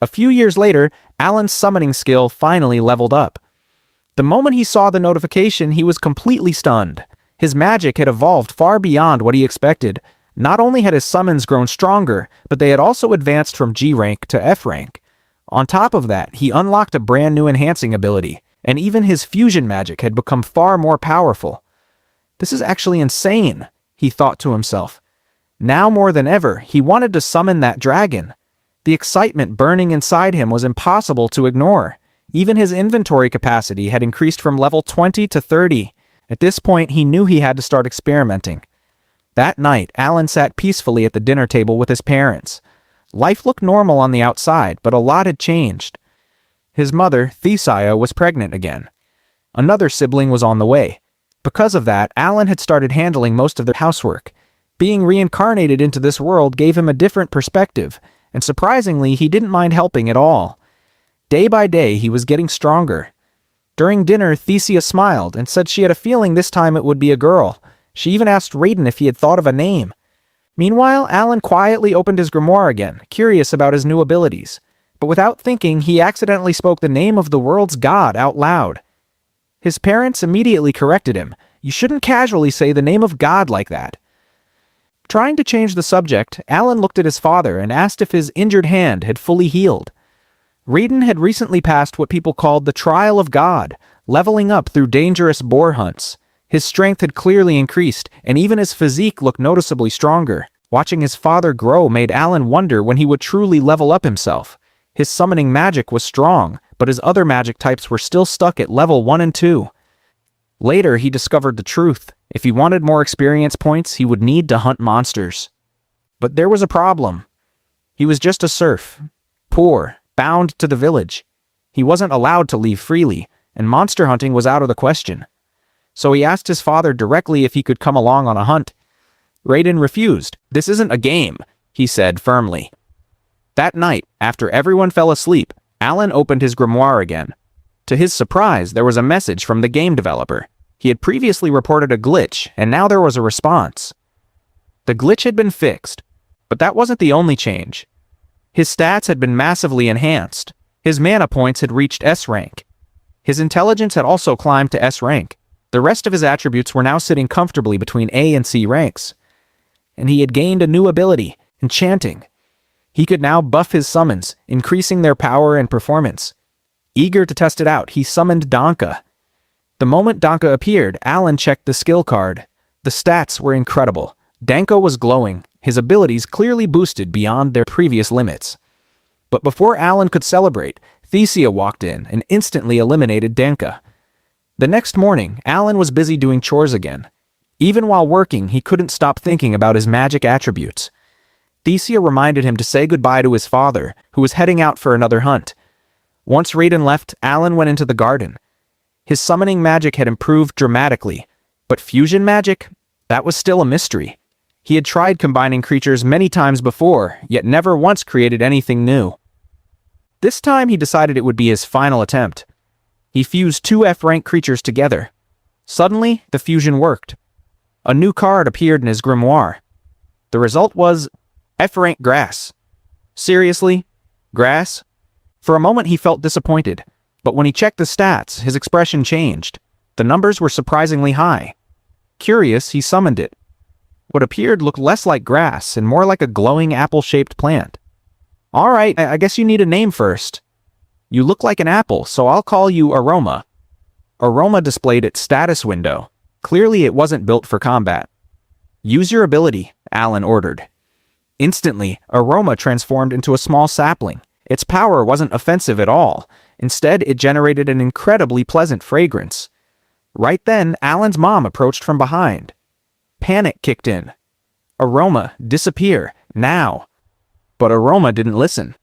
A few years later, Alan's summoning skill finally leveled up. The moment he saw the notification, he was completely stunned. His magic had evolved far beyond what he expected. Not only had his summons grown stronger, but they had also advanced from G rank to F rank. On top of that, he unlocked a brand new enhancing ability, and even his fusion magic had become far more powerful. This is actually insane, he thought to himself. Now more than ever, he wanted to summon that dragon. The excitement burning inside him was impossible to ignore. Even his inventory capacity had increased from level 20 to 30. At this point, he knew he had to start experimenting. That night, Alan sat peacefully at the dinner table with his parents. Life looked normal on the outside, but a lot had changed. His mother, Thesia, was pregnant again. Another sibling was on the way. Because of that, Alan had started handling most of the housework. Being reincarnated into this world gave him a different perspective, and surprisingly, he didn't mind helping at all. Day by day, he was getting stronger. During dinner, Thesia smiled and said she had a feeling this time it would be a girl. She even asked Raiden if he had thought of a name. Meanwhile, Alan quietly opened his grimoire again, curious about his new abilities. But without thinking, he accidentally spoke the name of the world's god out loud. His parents immediately corrected him. You shouldn't casually say the name of God like that. Trying to change the subject, Alan looked at his father and asked if his injured hand had fully healed. Raiden had recently passed what people called the Trial of God, leveling up through dangerous boar hunts. His strength had clearly increased, and even his physique looked noticeably stronger. Watching his father grow made Alan wonder when he would truly level up himself. His summoning magic was strong, but his other magic types were still stuck at level 1 and 2. Later, he discovered the truth. If he wanted more experience points, he would need to hunt monsters. But there was a problem. He was just a serf, poor, bound to the village. He wasn't allowed to leave freely, and monster hunting was out of the question. So he asked his father directly if he could come along on a hunt. Raiden refused. "This isn't a game," he said firmly. That night, after everyone fell asleep, Alan opened his grimoire again. To his surprise, there was a message from the game developer. He had previously reported a glitch, and now there was a response. The glitch had been fixed, but that wasn't the only change. His stats had been massively enhanced. His mana points had reached S rank. His intelligence had also climbed to S rank. The rest of his attributes were now sitting comfortably between A and C ranks. And he had gained a new ability, enchanting. He could now buff his summons, increasing their power and performance. Eager to test it out, he summoned Danka. The moment Danka appeared, Alan checked the skill card. The stats were incredible. Danka was glowing, his abilities clearly boosted beyond their previous limits. But before Alan could celebrate, Thesia walked in and instantly eliminated Danka. The next morning, Alan was busy doing chores again. Even while working, he couldn't stop thinking about his magic attributes. Thesia reminded him to say goodbye to his father, who was heading out for another hunt. Once Raiden left, Alan went into the garden. His summoning magic had improved dramatically, but fusion magic? That was still a mystery. He had tried combining creatures many times before, yet never once created anything new. This time he decided it would be his final attempt. He fused 2 F-rank creatures together. Suddenly, the fusion worked. A new card appeared in his grimoire. The result was F-rank grass. Seriously? Grass? For a moment he felt disappointed, but when he checked the stats, his expression changed. The numbers were surprisingly high. Curious, he summoned it. What appeared looked less like grass and more like a glowing apple-shaped plant. "All right, I guess you need a name first. You look like an apple, so I'll call you Aroma." Aroma displayed its status window. Clearly it wasn't built for combat. "Use your ability," Alan ordered. Instantly, Aroma transformed into a small sapling. Its power wasn't offensive at all. Instead, it generated an incredibly pleasant fragrance. Right then, Alan's mom approached from behind. Panic kicked in. "Aroma, disappear, now." But Aroma didn't listen.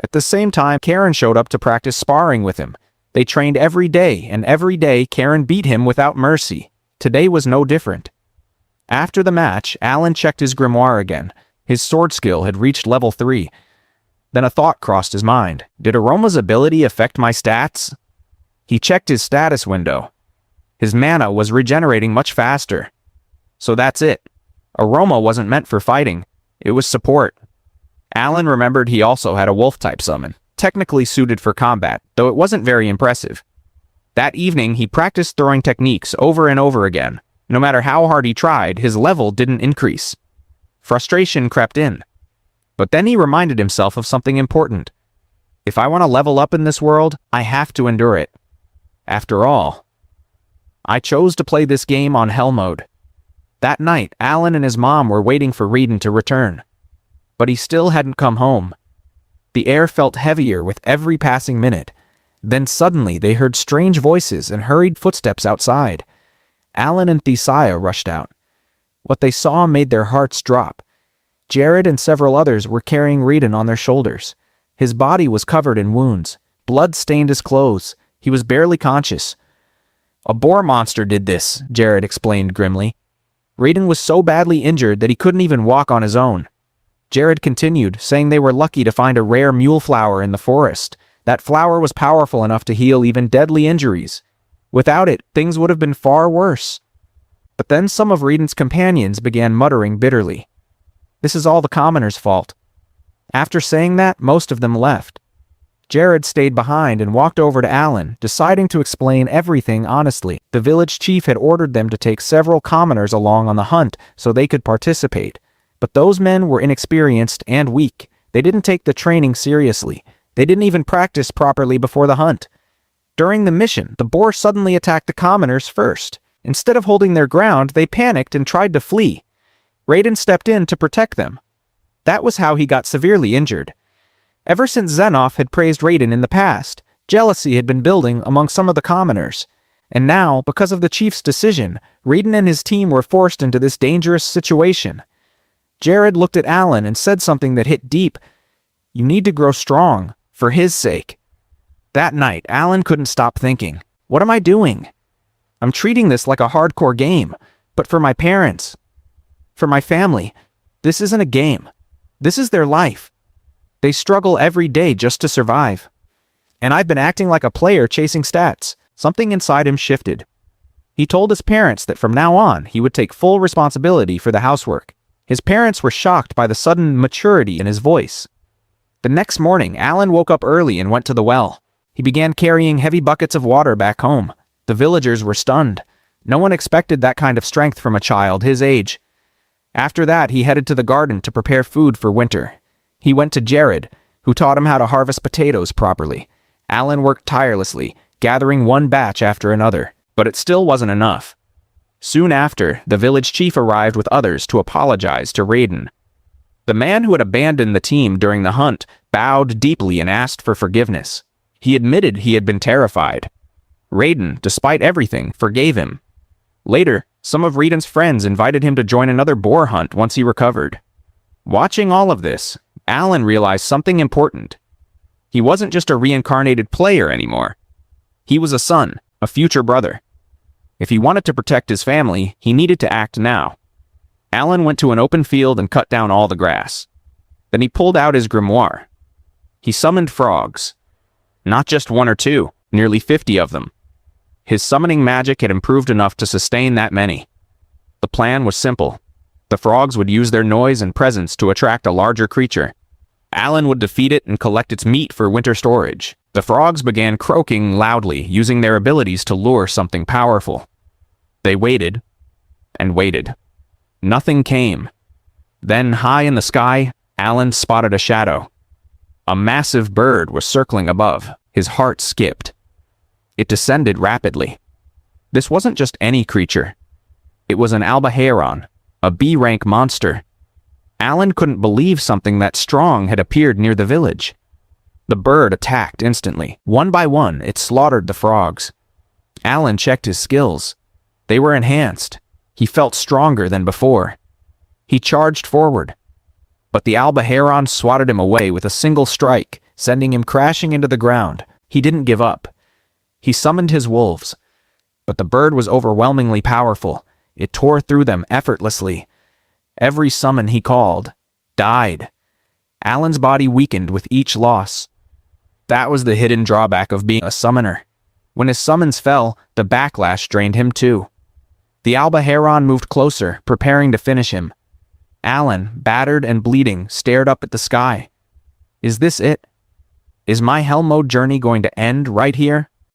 At the same time, Karen showed up to practice sparring with him. They trained every day, and every day Karen beat him without mercy. Today was no different. After the match, Alan checked his grimoire again. His sword skill had reached level 3. Then a thought crossed his mind. Did Aroma's ability affect my stats? He checked his status window. His mana was regenerating much faster. So that's it. Aroma wasn't meant for fighting. It was support. Alan remembered he also had a wolf-type summon, technically suited for combat, though it wasn't very impressive. That evening, he practiced throwing techniques over and over again. No matter how hard he tried, his level didn't increase. Frustration crept in. But then he reminded himself of something important. If I want to level up in this world, I have to endure it. After all, I chose to play this game on Hell mode. That night, Alan and his mom were waiting for Raiden to return. But he still hadn't come home. The air felt heavier with every passing minute. Then suddenly they heard strange voices and hurried footsteps outside. Alan and Thesia rushed out. What they saw made their hearts drop. Jared and several others were carrying Raiden on their shoulders. His body was covered in wounds. Blood stained his clothes. He was barely conscious. A boar monster did this, Jared explained grimly. Raiden was so badly injured that he couldn't even walk on his own. Jared continued, saying they were lucky to find a rare mule flower in the forest. That flower was powerful enough to heal even deadly injuries. Without it, things would have been far worse. But then some of Raiden's companions began muttering bitterly. This is all the commoners' fault. After saying that, most of them left. Jared stayed behind and walked over to Alan, deciding to explain everything honestly. The village chief had ordered them to take several commoners along on the hunt so they could participate. But those men were inexperienced and weak. They didn't take the training seriously. They didn't even practice properly before the hunt. During the mission, the boar suddenly attacked the commoners first. Instead of holding their ground, they panicked and tried to flee. Raiden stepped in to protect them. That was how he got severely injured. Ever since Xenoff had praised Raiden in the past, jealousy had been building among some of the commoners. And now, because of the chief's decision, Raiden and his team were forced into this dangerous situation. Jared looked at Alan and said something that hit deep. You need to grow strong, for his sake. That night, Alan couldn't stop thinking, what am I doing? I'm treating this like a hardcore game, but for my parents, for my family, this isn't a game. This is their life. They struggle every day just to survive. And I've been acting like a player chasing stats. Something inside him shifted. He told his parents that from now on, he would take full responsibility for the housework. His parents were shocked by the sudden maturity in his voice. The next morning, Alan woke up early and went to the well. He began carrying heavy buckets of water back home. The villagers were stunned. No one expected that kind of strength from a child his age. After that, he headed to the garden to prepare food for winter. He went to Jared, who taught him how to harvest potatoes properly. Alan worked tirelessly, gathering one batch after another, but it still wasn't enough. Soon after, the village chief arrived with others to apologize to Raiden. The man who had abandoned the team during the hunt bowed deeply and asked for forgiveness. He admitted he had been terrified. Raiden, despite everything, forgave him. Later, some of Raiden's friends invited him to join another boar hunt once he recovered. Watching all of this, Alan realized something important. He wasn't just a reincarnated player anymore. He was a son, a future brother. If he wanted to protect his family, he needed to act now. Alan went to an open field and cut down all the grass. Then he pulled out his grimoire. He summoned frogs. Not just one or two, nearly 50 of them. His summoning magic had improved enough to sustain that many. The plan was simple. The frogs would use their noise and presence to attract a larger creature. Alan would defeat it and collect its meat for winter storage. The frogs began croaking loudly, using their abilities to lure something powerful. They waited and waited. Nothing came. Then, high in the sky, Alan spotted a shadow. A massive bird was circling above. His heart skipped. It descended rapidly. This wasn't just any creature. It was an albaheron, a B-rank monster. Alan couldn't believe something that strong had appeared near the village. The bird attacked instantly. One by one, it slaughtered the frogs. Alan checked his skills. They were enhanced. He felt stronger than before. He charged forward. But the albaheron swatted him away with a single strike, sending him crashing into the ground. He didn't give up. He summoned his wolves. But the bird was overwhelmingly powerful. It tore through them effortlessly. Every summon he called died. Alan's body weakened with each loss. That was the hidden drawback of being a summoner. When his summons fell, the backlash drained him too. The albaheron moved closer, preparing to finish him. Alan, battered and bleeding, stared up at the sky. Is this it? Is my hell mode journey going to end right here?